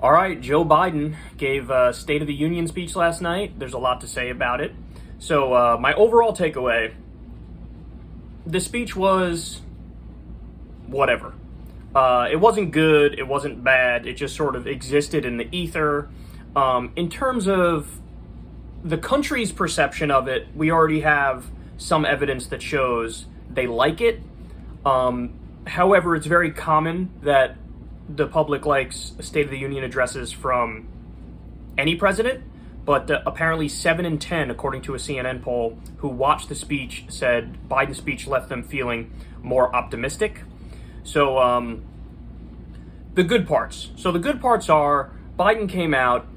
All right, Joe Biden gave a State of the Union speech last night. There's a lot to say about it. So, my overall takeaway, the speech was whatever. It wasn't good, it wasn't bad, it just sort of existed in the ether. In terms of the country's perception of it, we already have some evidence that shows they like it. However, it's very common that the public likes State of the Union addresses from any president, but apparently 7 in 10, according to a CNN poll, who watched the speech said Biden's speech left them feeling more optimistic. So, the good parts. So the good parts are Biden came out.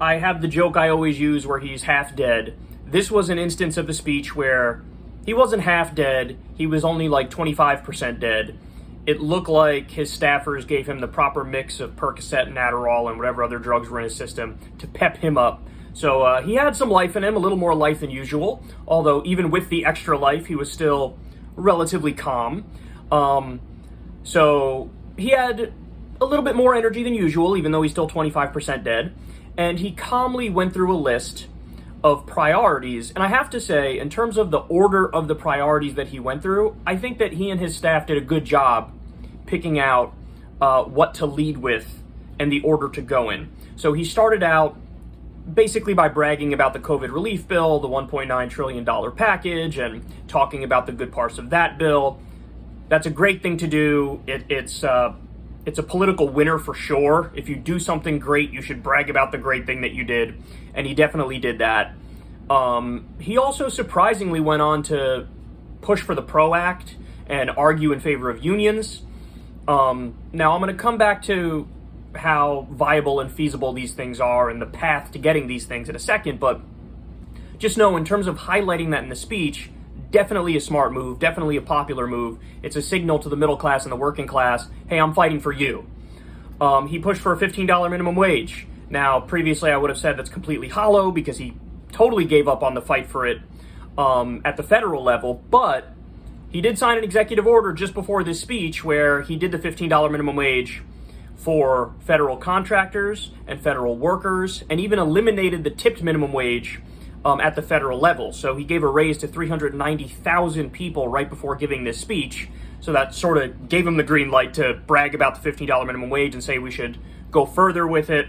I have the joke I always use where he's half dead. This was an instance of the speech where he wasn't half dead. He was only like 25% dead. It looked like his staffers gave him the proper mix of Percocet and Adderall and whatever other drugs were in his system to pep him up. So he had some life in him, a little more life than usual. Although even with the extra life, he was still relatively calm. So he had a little bit more energy than usual, even though he's still 25% dead. And he calmly went through a list of priorities. And I have to say, in terms of the order of the priorities that he went through, I think that he and his staff did a good job picking out what to lead with and the order to go in. So he started out basically by bragging about the COVID relief bill, the $1.9 trillion package, and talking about the good parts of that bill. That's a great thing to do. It's a political winner for sure. If you do something great, you should brag about the great thing that you did, and he definitely did that. He also surprisingly went on to push for the PRO Act and argue in favor of unions. Now, I'm going to come back to how viable and feasible these things are and the path to getting these things in a second, but just know in terms of highlighting that in the speech, definitely a smart move, definitely a popular move. It's a signal to the middle class and the working class, hey, I'm fighting for you. He pushed for a $15 minimum wage. Now, previously I would have said that's completely hollow because he totally gave up on the fight for it at the federal level, but he did sign an executive order just before this speech where he did the $15 minimum wage for federal contractors and federal workers, and even eliminated the tipped minimum wage at the federal level. So he gave a raise to 390,000 people right before giving this speech. So that sort of gave him the green light to brag about the $15 minimum wage and say we should go further with it.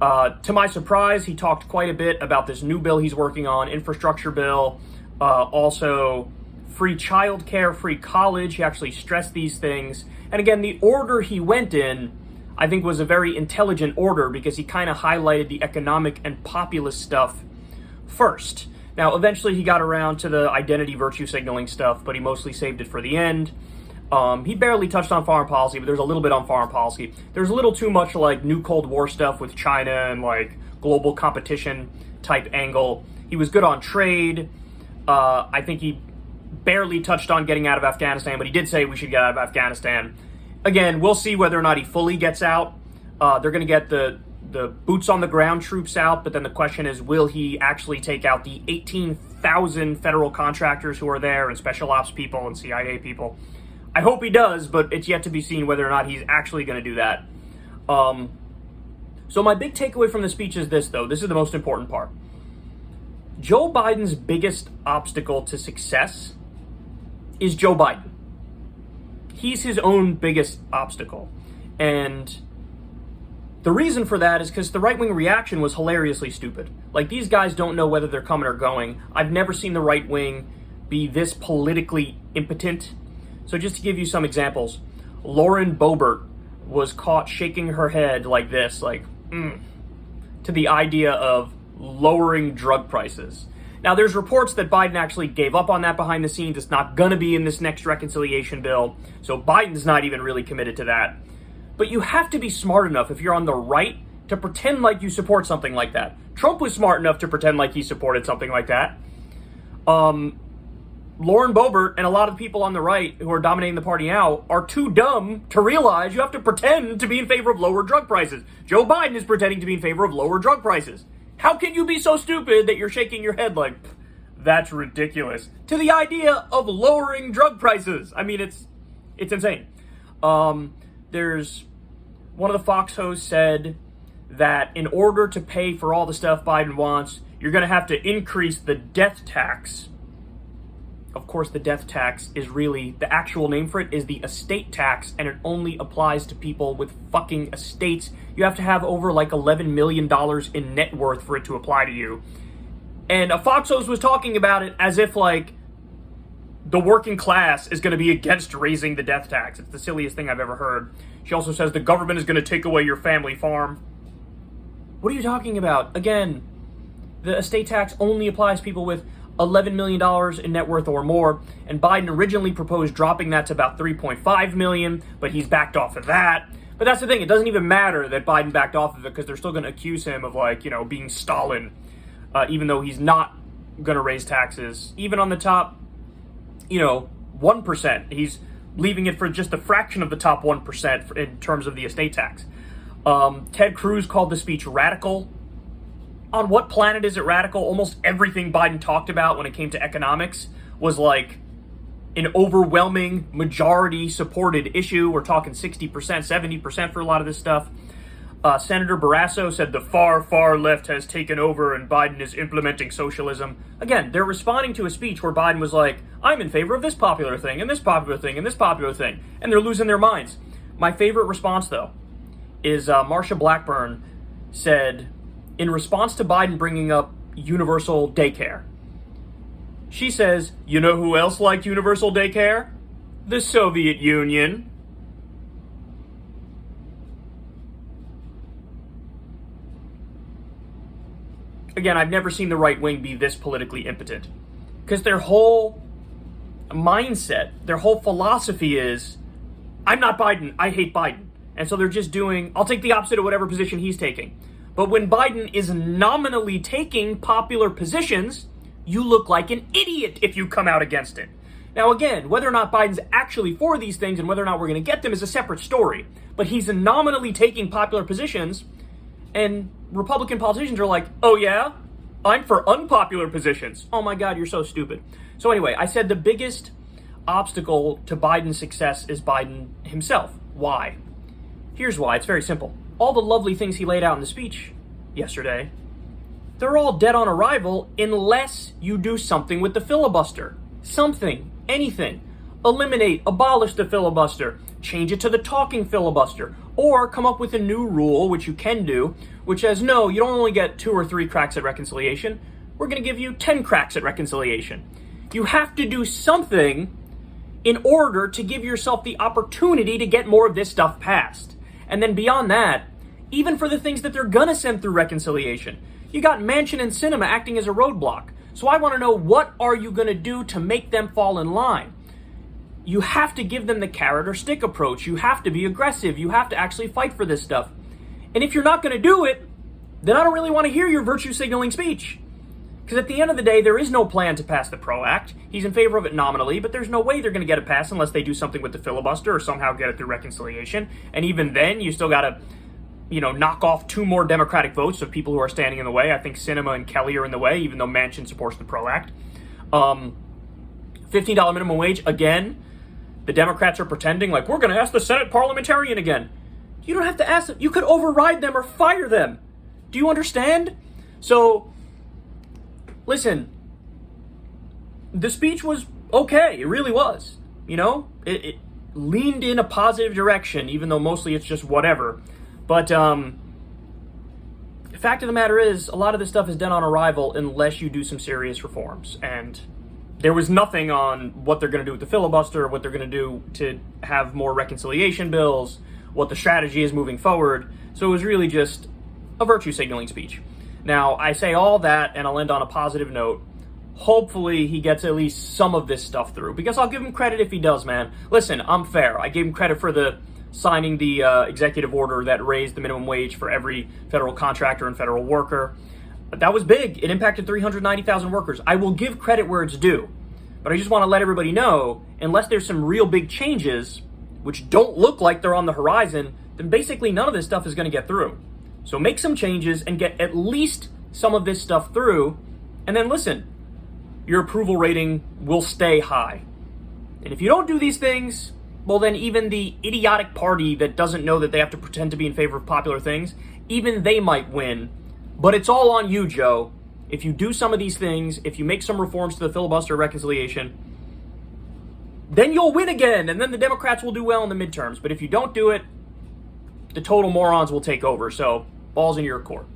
To my surprise, he talked quite a bit about this new bill he's working on, infrastructure bill, also free childcare, free college. He actually stressed these things. And again, the order he went in, I think, was a very intelligent order because he kind of highlighted the economic and populist stuff first. Now, eventually he got around to the identity virtue signaling stuff, but he mostly saved it for the end. He barely touched on foreign policy, but there's a little bit on foreign policy. There's a little too much like new Cold War stuff with China and like global competition type angle. He was good on trade. I think he barely touched on getting out of Afghanistan, but he did say we should get out of Afghanistan. Again, we'll see whether or not he fully gets out. They're going to get the boots on the ground troops out, but then the question is, will he actually take out the 18,000 federal contractors who are there and special ops people and CIA people? I hope he does, but it's yet to be seen whether or not he's actually going to do that. So my big takeaway from the speech is this, though. This is the most important part. Joe Biden's biggest obstacle to success is Joe Biden. He's his own biggest obstacle. And the reason for that is because the right-wing reaction was hilariously stupid. Like, these guys don't know whether they're coming or going. I've never seen the right wing be this politically impotent. So just to give you some examples, Lauren Boebert was caught shaking her head like this, like, to the idea of lowering drug prices. Now, there's reports that Biden actually gave up on that behind the scenes. It's not going to be in this next reconciliation bill. So Biden's not even really committed to that. But you have to be smart enough if you're on the right to pretend like you support something like that. Trump was smart enough to pretend like he supported something like that. Lauren Boebert and a lot of people on the right who are dominating the party now are too dumb to realize you have to pretend to be in favor of lower drug prices. Joe Biden is pretending to be in favor of lower drug prices. How can you be so stupid that you're shaking your head like, that's ridiculous, to the idea of lowering drug prices? I mean, it's insane. There's one of the Fox hosts said that in order to pay for all the stuff Biden wants, you're going to have to increase the death tax. Of course, the death tax is really, the actual name for it is the estate tax, and it only applies to people with fucking estates. You have to have over like $11 million in net worth for it to apply to you. And Foxos was talking about it as if like the working class is going to be against raising the death tax. It's the silliest thing I've ever heard. She also says the government is going to take away your family farm. What are you talking about? Again, the estate tax only applies to people with $11 million in net worth or more, and Biden originally proposed dropping that to about $3.5 million, but he's backed off of that. But that's the thing, it doesn't even matter that Biden backed off of it because they're still going to accuse him of, like, you know, being Stalin, even though he's not going to raise taxes. Even on the top, 1%. He's leaving it for just a fraction of the top 1% in terms of the estate tax. Ted Cruz called the speech radical. On what planet is it radical? Almost everything Biden talked about when it came to economics was like an overwhelming majority supported issue. We're talking 60%, 70% for a lot of this stuff. Senator Barrasso said the far, far left has taken over and Biden is implementing socialism. Again, they're responding to a speech where Biden was like, I'm in favor of this popular thing and this popular thing and this popular thing. And they're losing their minds. My favorite response, though, is Marsha Blackburn said, in response to Biden bringing up universal daycare, she says, you know who else liked universal daycare? The Soviet Union. Again, I've never seen the right wing be this politically impotent. Because their whole mindset, their whole philosophy is, I'm not Biden, I hate Biden. And so they're just doing, I'll take the opposite of whatever position he's taking. But when Biden is nominally taking popular positions, you look like an idiot if you come out against it. Now again, whether or not Biden's actually for these things and whether or not we're going to get them is a separate story. But he's nominally taking popular positions, and Republican politicians are like, oh yeah? I'm for unpopular positions. Oh my God, you're so stupid. So anyway, I said the biggest obstacle to Biden's success is Biden himself. Why? Here's why. It's very simple. All the lovely things he laid out in the speech yesterday, they're all dead on arrival unless you do something with the filibuster. Something. Anything. Eliminate, abolish the filibuster. Change it to the talking filibuster. Or come up with a new rule, which you can do, which says, no, you don't only get 2 or 3 cracks at reconciliation. We're going to give you 10 cracks at reconciliation. You have to do something in order to give yourself the opportunity to get more of this stuff passed. And then beyond that, even for the things that they're gonna send through reconciliation, you got Manchin and Sinema acting as a roadblock. So I want to know, what are you gonna do to make them fall in line? You have to give them the carrot or stick approach. You have to be aggressive. You have to actually fight for this stuff. And if you're not gonna do it, then I don't really want to hear your virtue signaling speech. Because at the end of the day, there is no plan to pass the PRO Act. He's in favor of it nominally, but there's no way they're going to get it passed unless they do something with the filibuster or somehow get it through reconciliation. And even then, you still got to, knock off 2 more Democratic votes of people who are standing in the way. I think Sinema and Kelly are in the way, even though Manchin supports the PRO Act. $15 minimum wage, again, the Democrats are pretending like, we're going to ask the Senate parliamentarian again. You don't have to ask them. You could override them or fire them. Do you understand? So, listen, the speech was okay. It really was. It leaned in a positive direction, even though mostly it's just whatever. But the fact of the matter is, a lot of this stuff is dead on arrival unless you do some serious reforms. And there was nothing on what they're going to do with the filibuster, what they're going to do to have more reconciliation bills, what the strategy is moving forward. So it was really just a virtue signaling speech. Now, I say all that, and I'll end on a positive note. Hopefully, he gets at least some of this stuff through, because I'll give him credit if he does, man. Listen, I'm fair. I gave him credit for signing the executive order that raised the minimum wage for every federal contractor and federal worker. But that was big. It impacted 390,000 workers. I will give credit where it's due. But I just want to let everybody know, unless there's some real big changes, which don't look like they're on the horizon, then basically none of this stuff is going to get through. So make some changes and get at least some of this stuff through. And then listen, your approval rating will stay high. And if you don't do these things, well, then even the idiotic party that doesn't know that they have to pretend to be in favor of popular things, even they might win. But it's all on you, Joe. If you do some of these things, if you make some reforms to the filibuster reconciliation, then you'll win again, and then the Democrats will do well in the midterms. But if you don't do it, the total morons will take over. So, ball's in your court.